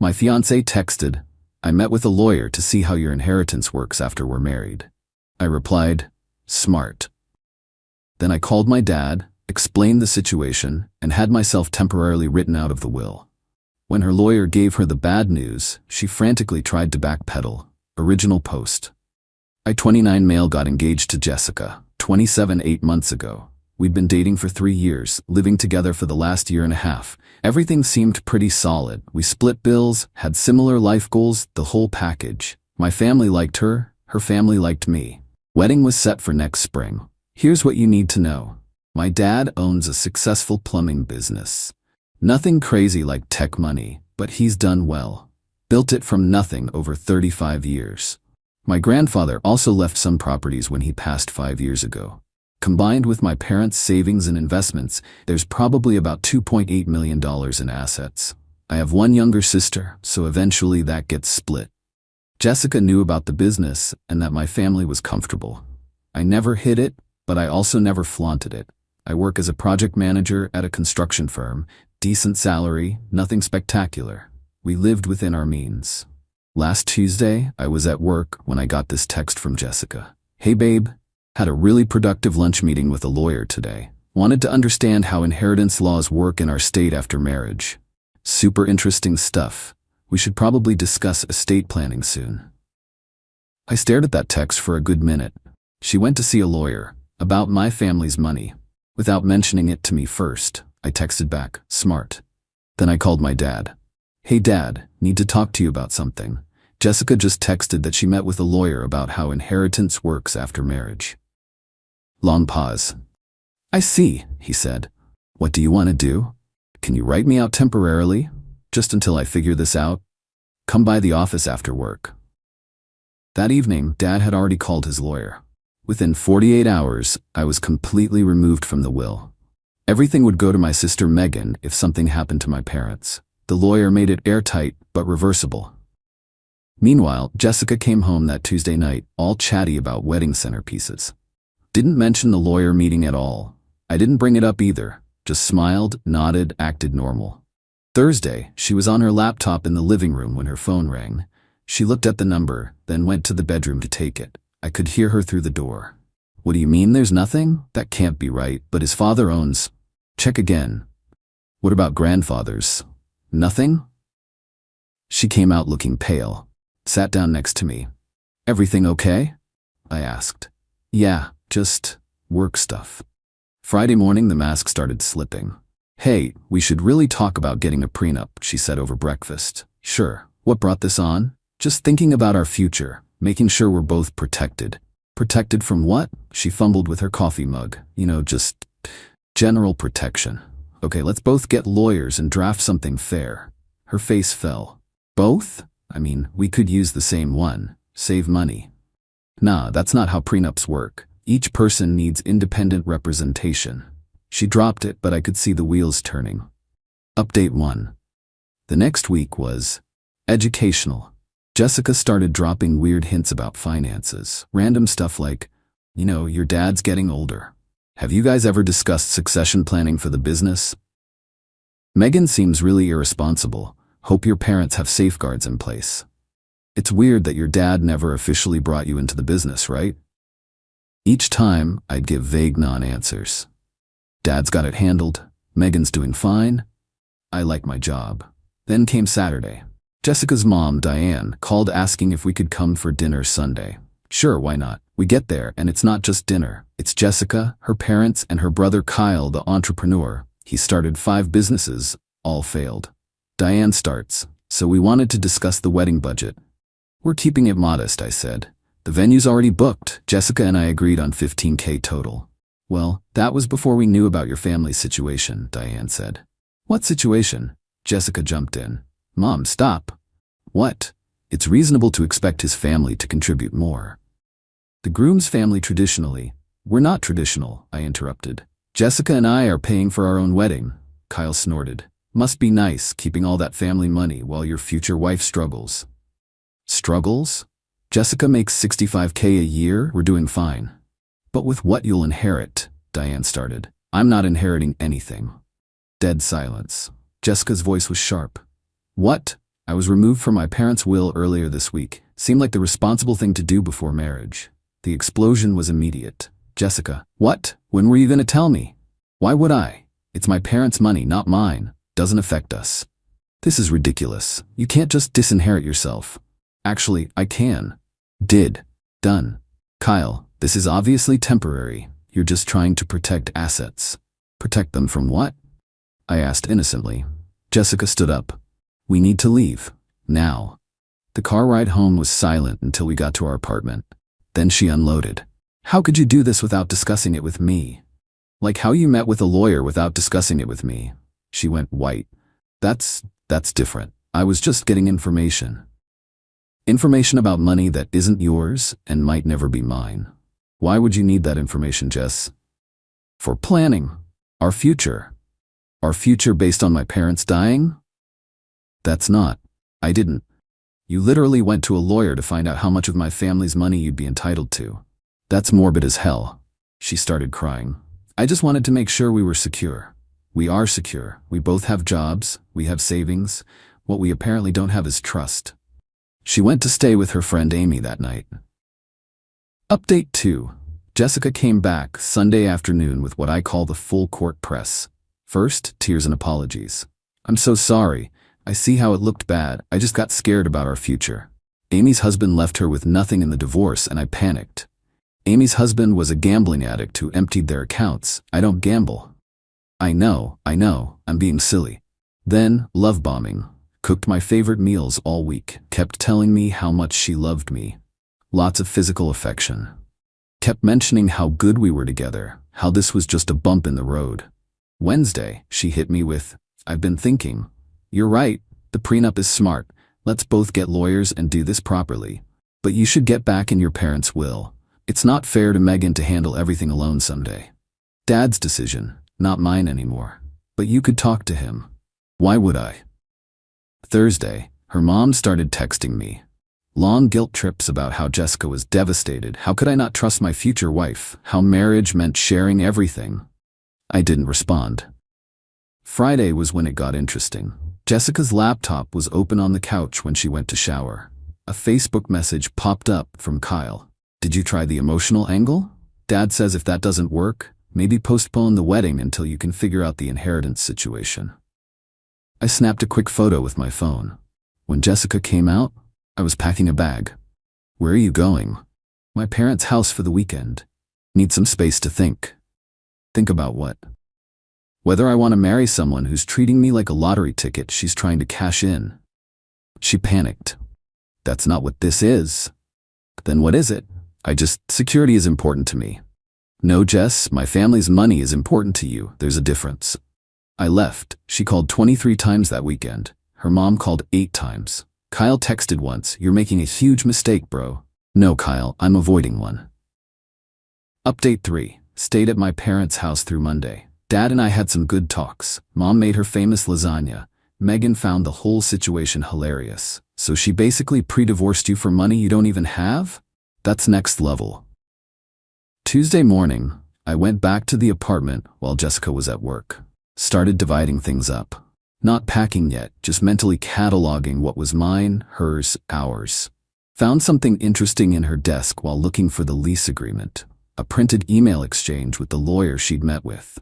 My fiancé texted, "I met with a lawyer to see how your inheritance works after we're married." I replied, "Smart." Then I called my dad, explained the situation, and had myself temporarily written out of the will. When her lawyer gave her the bad news, she frantically tried to backpedal. Original post. I, 29 male, got engaged to Jessica, 27, 8 months ago. We'd been dating for 3 years, living together for the last year and a half. Everything seemed pretty solid. We split bills, had similar life goals, the whole package. My family liked her, her family liked me. Wedding was set for next spring. Here's what you need to know. My dad owns a successful plumbing business. Nothing crazy like tech money, but he's done well. Built it from nothing over 35 years. My grandfather also left some properties when he passed 5 years ago. Combined with my parents' savings and investments, there's probably about $2.8 million in assets. I have one younger sister, so eventually that gets split. Jessica knew about the business and that my family was comfortable. I never hid it, but I also never flaunted it. I work as a project manager at a construction firm, decent salary, nothing spectacular. We lived within our means. Last Tuesday, I was at work when I got this text from Jessica. "Hey babe, had a really productive lunch meeting with a lawyer today. Wanted to understand how inheritance laws work in our state after marriage. Super interesting stuff. We should probably discuss estate planning soon." I stared at that text for a good minute. She went to see a lawyer about my family's money. Without mentioning it to me first, I texted back, "Smart." Then I called my dad. "Hey dad, need to talk to you about something. Jessica just texted that she met with a lawyer about how inheritance works after marriage." Long pause. "I see," he said. "What do you want to do? Can you write me out temporarily? Just until I figure this out? Come by the office after work." That evening, Dad had already called his lawyer. Within 48 hours, I was completely removed from the will. Everything would go to my sister Megan if something happened to my parents. The lawyer made it airtight but reversible. Meanwhile, Jessica came home that Tuesday night, all chatty about wedding centerpieces. Didn't mention the lawyer meeting at all. I didn't bring it up either. Just smiled, nodded, acted normal. Thursday, she was on her laptop in the living room when her phone rang. She looked at the number, then went to the bedroom to take it. I could hear her through the door. "What do you mean there's nothing? That can't be right, but his father owns..." "Check again." "What about grandfathers? Nothing?" She came out looking pale, sat down next to me. "Everything okay?" I asked. "Yeah, just work stuff." Friday morning, the mask started slipping. "Hey, we should really talk about getting a prenup," she said over breakfast. "Sure. What brought this on?" "Just thinking about our future, making sure we're both protected." "Protected from what?" She fumbled with her coffee mug. Just general protection." "Okay, let's both get lawyers and draft something fair." Her face fell. "Both? I mean, we could use the same one. Save money." "Nah, that's not how prenups work. Each person needs independent representation." She dropped it, but I could see the wheels turning. Update 1. The next week was educational. Jessica started dropping weird hints about finances. Random stuff like, "Your dad's getting older. Have you guys ever discussed succession planning for the business? Megan seems really irresponsible. Hope your parents have safeguards in place. It's weird that your dad never officially brought you into the business, right?" Each time, I'd give vague non-answers. "Dad's got it handled. Megan's doing fine. I like my job." Then came Saturday. Jessica's mom, Diane, called asking if we could come for dinner Sunday. Sure, why not? We get there, and it's not just dinner. It's Jessica, her parents, and her brother Kyle, the entrepreneur. He started 5 businesses, all failed. Diane starts, "So we wanted to discuss the wedding budget." "We're keeping it modest," I said. "The venue's already booked." Jessica and I agreed on $15K total. "Well, that was before we knew about your family's situation," Diane said. "What situation?" Jessica jumped in. "Mom, stop." "What?" "It's reasonable to expect his family to contribute more." "The groom's family traditionally..." "We're not traditional," I interrupted. "Jessica and I are paying for our own wedding." Kyle snorted. "Must be nice, keeping all that family money while your future wife struggles." "Struggles? Jessica makes $65K a year, we're doing fine." "But with what you'll inherit," Diane started. "I'm not inheriting anything." Dead silence. Jessica's voice was sharp. "What? I was removed from my parents' will earlier this week. Seemed like the responsible thing to do before marriage. The explosion was immediate. Jessica, what? When were you going to tell me? Why would I? It's my parents' money, not mine. Doesn't affect us. This is ridiculous. You can't just disinherit yourself. Actually, I can. Did. Done. Kyle, this is obviously temporary. You're just trying to protect assets. Protect them from what? I asked innocently. Jessica stood up. We need to leave. Now. The car ride home was silent until we got to our apartment. Then she unloaded. How could you do this without discussing it with me? Like how you met with a lawyer without discussing it with me. She went white. That's different. I was just getting information. Information about money that isn't yours and might never be mine. Why would you need that information, Jess? For planning. Our future. Our future based on my parents dying? That's not. I didn't. You literally went to a lawyer to find out how much of my family's money you'd be entitled to. That's morbid as hell. She started crying. I just wanted to make sure we were secure. We are secure. We both have jobs. We have savings. What we apparently don't have is trust. She went to stay with her friend Amy that night. Update 2. Jessica came back Sunday afternoon with what I call the full court press. First, tears and apologies. I'm so sorry. I see how it looked bad. I just got scared about our future. Amy's husband left her with nothing in the divorce and I panicked. Amy's husband was a gambling addict who emptied their accounts. I don't gamble. I know, I'm being silly. Then, love bombing. Cooked my favorite meals all week. Kept telling me how much she loved me. Lots of physical affection. Kept mentioning how good we were together, how this was just a bump in the road. Wednesday, she hit me with, I've been thinking. You're right, the prenup is smart. Let's both get lawyers and do this properly. But you should get back in your parents' will. It's not fair to Megan to handle everything alone someday. Dad's decision, not mine anymore. But you could talk to him. Why would I? Thursday, her mom started texting me. Long guilt trips about how Jessica was devastated. How could I not trust my future wife? How marriage meant sharing everything. I didn't respond. Friday was when it got interesting. Jessica's laptop was open on the couch when she went to shower. A Facebook message popped up from Kyle. Did you try the emotional angle? Dad says if that doesn't work, maybe postpone the wedding until you can figure out the inheritance situation. I snapped a quick photo with my phone. When Jessica came out, I was packing a bag. Where are you going? My parents' house for the weekend. Need some space to think. Think about what? Whether I want to marry someone who's treating me like a lottery ticket she's trying to cash in. She panicked. That's not what this is. Then what is it? Security is important to me. No, Jess, my family's money is important to you. There's a difference. I left. She called 23 times that weekend. Her mom called 8 times. Kyle texted once, you're making a huge mistake, bro. No, Kyle, I'm avoiding one. Update 3. Stayed at my parents' house through Monday. Dad and I had some good talks. Mom made her famous lasagna. Megan found the whole situation hilarious. So she basically pre-divorced you for money you don't even have? That's next level. Tuesday morning, I went back to the apartment while Jessica was at work. Started dividing things up. Not packing yet, just mentally cataloging what was mine, hers, ours. Found something interesting in her desk while looking for the lease agreement. A printed email exchange with the lawyer she'd met with.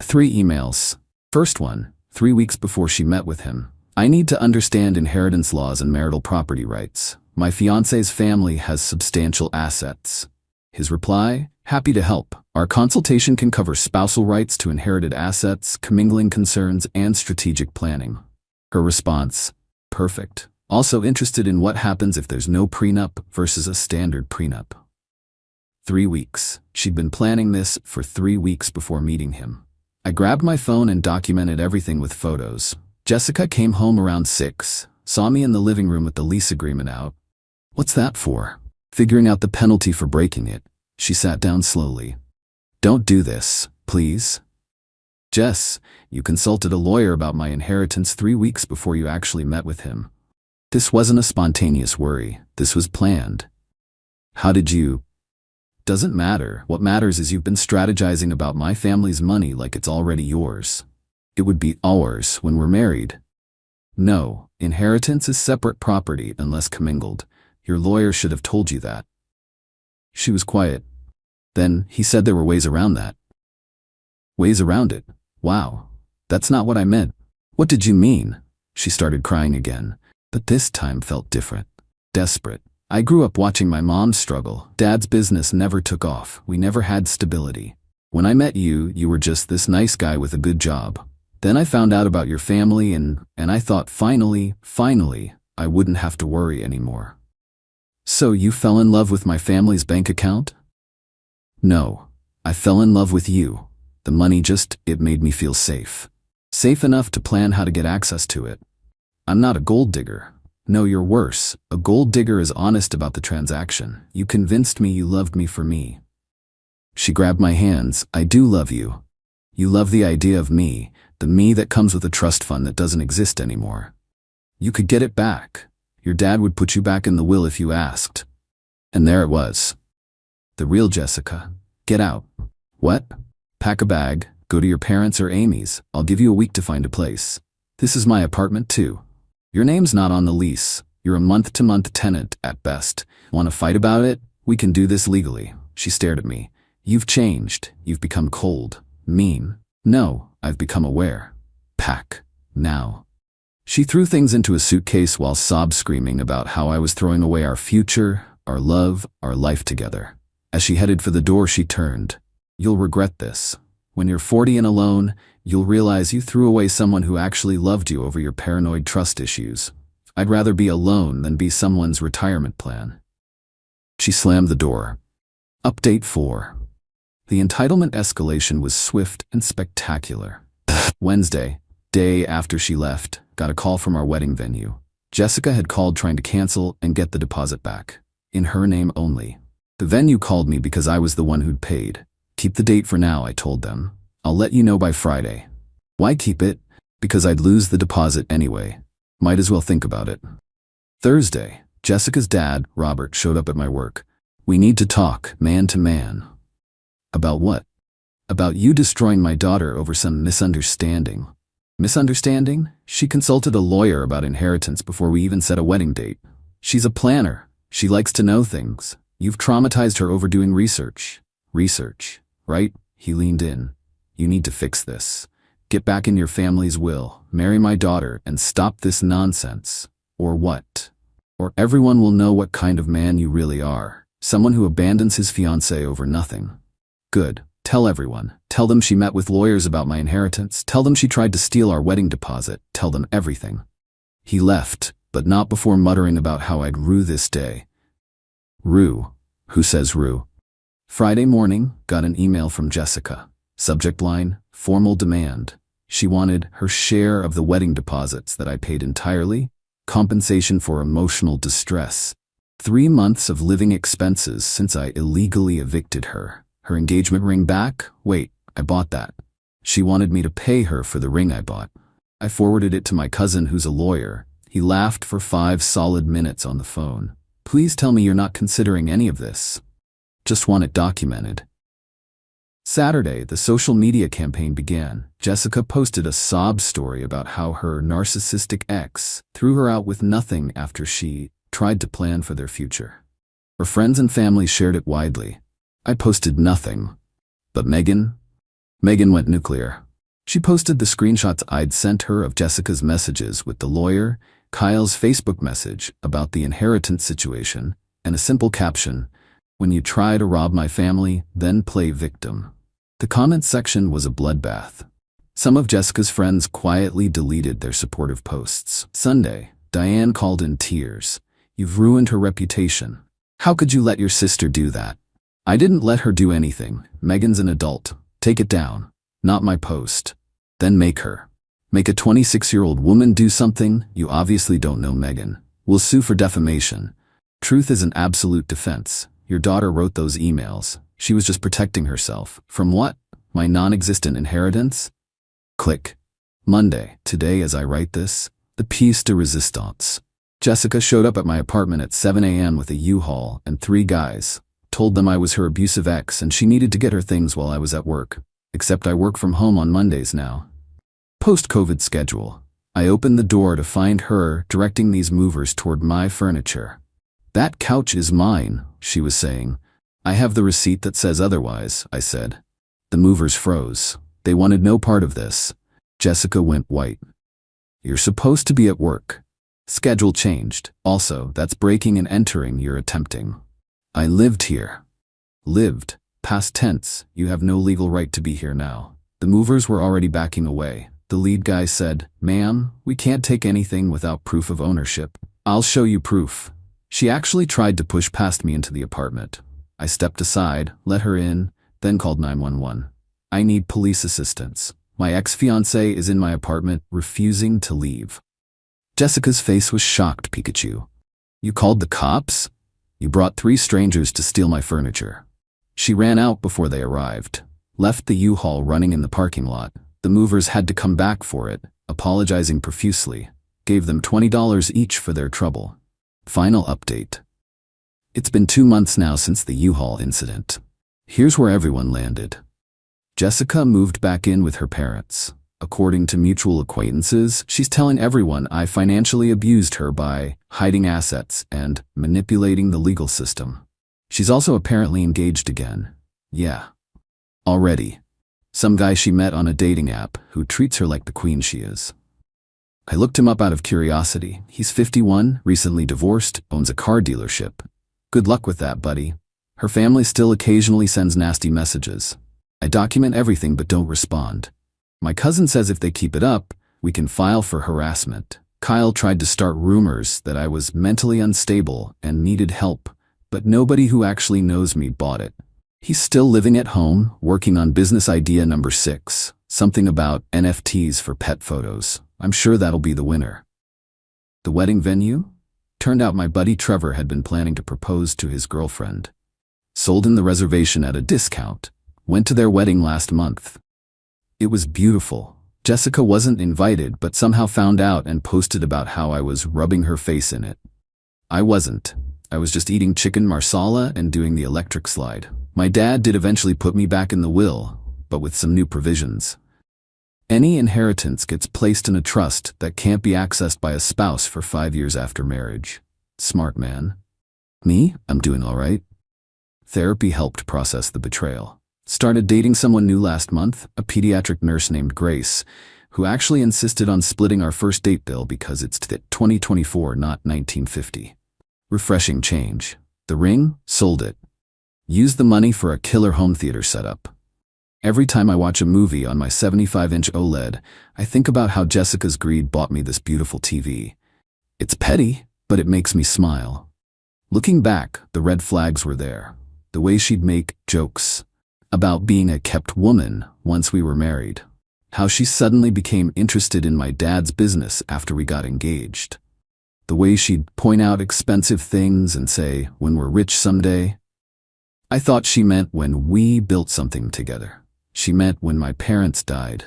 3 emails. First one, 3 weeks before she met with him. I need to understand inheritance laws and marital property rights. My fiancé's family has substantial assets. His reply, happy to help. Our consultation can cover spousal rights to inherited assets, commingling concerns, and strategic planning. Her response, perfect. Also interested in what happens if there's no prenup versus a standard prenup. 3 weeks. She'd been planning this for 3 weeks before meeting him. I grabbed my phone and documented everything with photos. Jessica came home around 6, saw me in the living room with the lease agreement out. What's that for? Figuring out the penalty for breaking it. She sat down slowly. Don't do this, please. Jess, you consulted a lawyer about my inheritance 3 weeks before you actually met with him. This wasn't a spontaneous worry. This was planned. How did you? Doesn't matter. What matters is you've been strategizing about my family's money like it's already yours. It would be ours when we're married. No, inheritance is separate property unless commingled. Your lawyer should have told you that. She was quiet. Then he said there were ways around that. Ways around it? Wow. That's not what I meant. What did you mean? She started crying again, but this time felt different. Desperate. I grew up watching my mom struggle. Dad's business never took off. We never had stability. When I met you, you were just this nice guy with a good job. Then I found out about your family and I thought finally, I wouldn't have to worry anymore. So you fell in love with my family's bank account? No, I fell in love with you. The money it made me feel safe. Safe enough to plan how to get access to it. I'm not a gold digger. No, you're worse. A gold digger is honest about the transaction. You convinced me you loved me for me. She grabbed my hands. I do love you. You love the idea of me, the me that comes with a trust fund that doesn't exist anymore. You could get it back. Your dad would put you back in the will if you asked. And there it was. The real Jessica. Get out. What? Pack a bag, go to your parents' or Amy's. I'll give you a week to find a place. This is my apartment too. Your name's not on the lease. You're a month-to-month tenant at best. Want to fight about it? We can do this legally. She stared at me. You've changed. You've become cold. Mean. No, I've become aware. Pack. Now. She threw things into a suitcase while sob-screaming about how I was throwing away our future, our love, our life together. As she headed for the door, she turned. You'll regret this. When you're 40 and alone, you'll realize you threw away someone who actually loved you over your paranoid trust issues. I'd rather be alone than be someone's retirement plan. She slammed the door. Update 4. The entitlement escalation was swift and spectacular. Wednesday, day after she left, got a call from our wedding venue. Jessica had called trying to cancel and get the deposit back. In her name only. The venue called me because I was the one who'd paid. Keep the date for now, I told them. I'll let you know by Friday. Why keep it? Because I'd lose the deposit anyway. Might as well think about it. Thursday, Jessica's dad, Robert, showed up at my work. We need to talk, man to man. About what? About you destroying my daughter over some misunderstanding. Misunderstanding? She consulted a lawyer about inheritance before we even set a wedding date. She's a planner. She likes to know things. You've traumatized her over doing research. Research, right? He leaned in. You need to fix this. Get back in your family's will, marry my daughter, and stop this nonsense. Or what? Or everyone will know what kind of man you really are. Someone who abandons his fiancée over nothing. Good. Tell everyone. Tell them she met with lawyers about my inheritance. Tell them she tried to steal our wedding deposit. Tell them everything. He left, but not before muttering about how I'd rue this day. Rue? Who says rue? Friday morning, got an email from Jessica. Subject line, formal demand. She wanted her share of the wedding deposits that I paid entirely, compensation for emotional distress, 3 months of living expenses since I illegally evicted her. Her engagement ring back? Wait, I bought that. She wanted me to pay her for the ring I bought. I forwarded it to my cousin who's a lawyer. He laughed for 5 solid minutes on the phone. Please tell me you're not considering any of this. Just want it documented. Saturday, the social media campaign began. Jessica posted a sob story about how her narcissistic ex threw her out with nothing after she tried to plan for their future. Her friends and family shared it widely. I posted nothing. But Megan went nuclear. She posted the screenshots I'd sent her of Jessica's messages with the lawyer, Kyle's Facebook message about the inheritance situation, and a simple caption, "When you try to rob my family, then play victim." The comments section was a bloodbath. Some of Jessica's friends quietly deleted their supportive posts. Sunday, Diane called in tears. You've ruined her reputation. How could you let your sister do that? I didn't let her do anything. Megan's an adult. Take it down. Not my post. Then make her. Make a 26-year-old woman do something? You obviously don't know Megan. We'll sue for defamation. Truth is an absolute defense. Your daughter wrote those emails. She was just protecting herself. From what? My non-existent inheritance? Click. Monday, today as I write this, the piece de resistance. Jessica showed up at my apartment at 7 a.m. with a U-Haul and 3 guys. Told them I was her abusive ex and she needed to get her things while I was at work. Except I work from home on Mondays now. Post-COVID schedule. I opened the door to find her directing these movers toward my furniture. "That couch is mine," she was saying. "I have the receipt that says otherwise," I said. The movers froze. They wanted no part of this. Jessica went white. "You're supposed to be at work." "Schedule changed. Also, that's breaking and entering you're attempting." "I lived here." "Lived. Past tense. You have no legal right to be here now." The movers were already backing away. The lead guy said, "Ma'am, we can't take anything without proof of ownership." "I'll show you proof." She actually tried to push past me into the apartment. I stepped aside, let her in, then called 911. "I need police assistance. My ex-fiancé is in my apartment, refusing to leave." Jessica's face was shocked. "Pikachu. You called the cops? You brought 3 strangers to steal my furniture." She ran out before they arrived, left the U-Haul running in the parking lot. The movers had to come back for it, apologizing profusely, gave them $20 each for their trouble. Final update. It's been 2 months now since the U-Haul incident. Here's where everyone landed. Jessica moved back in with her parents. According to mutual acquaintances, she's telling everyone I financially abused her by hiding assets and manipulating the legal system. She's also apparently engaged again. Yeah. Already. Some guy she met on a dating app who treats her like the queen she is. I looked him up out of curiosity. He's 51, recently divorced, owns a car dealership. Good luck with that, buddy. Her family still occasionally sends nasty messages. I document everything but don't respond. My cousin says if they keep it up, we can file for harassment. Kyle tried to start rumors that I was mentally unstable and needed help, but nobody who actually knows me bought it. He's still living at home, working on business idea number 6, something about NFTs for pet photos. I'm sure that'll be the winner. The wedding venue? Turned out my buddy Trevor had been planning to propose to his girlfriend. Sold in the reservation at a discount. Went to their wedding last month. It was beautiful. Jessica wasn't invited but somehow found out and posted about how I was rubbing her face in it. I wasn't. I was just eating chicken marsala and doing the electric slide. My dad did eventually put me back in the will, but with some new provisions. Any inheritance gets placed in a trust that can't be accessed by a spouse for 5 years after marriage. Smart man. Me? I'm doing all right. Therapy helped process the betrayal. Started dating someone new last month, a pediatric nurse named Grace, who actually insisted on splitting our first date bill because it's 2024, not 1950. Refreshing change. The ring? Sold it. Used the money for a killer home theater setup. Every time I watch a movie on my 75-inch OLED, I think about how Jessica's greed bought me this beautiful TV. It's petty, but it makes me smile. Looking back, the red flags were there. The way she'd make jokes about being a kept woman once we were married. How she suddenly became interested in my dad's business after we got engaged. The way she'd point out expensive things and say, "When we're rich someday." I thought she meant when we built something together. She meant when my parents died.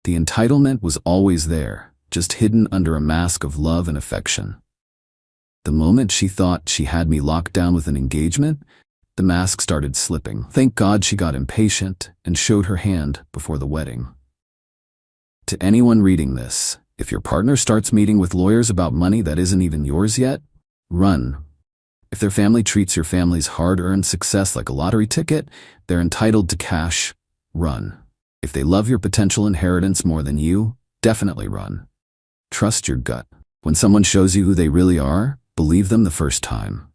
The entitlement was always there, just hidden under a mask of love and affection. The moment she thought she had me locked down with an engagement, the mask started slipping. Thank God she got impatient and showed her hand before the wedding. To anyone reading this, if your partner starts meeting with lawyers about money that isn't even yours yet, run. If their family treats your family's hard-earned success like a lottery ticket, they're entitled to cash, run. If they love your potential inheritance more than you, definitely run. Trust your gut. When someone shows you who they really are, believe them the first time.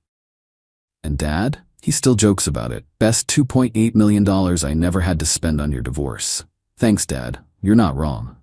And Dad? He still jokes about it. Best $2.8 million I never had to spend on your divorce. Thanks, Dad. You're not wrong.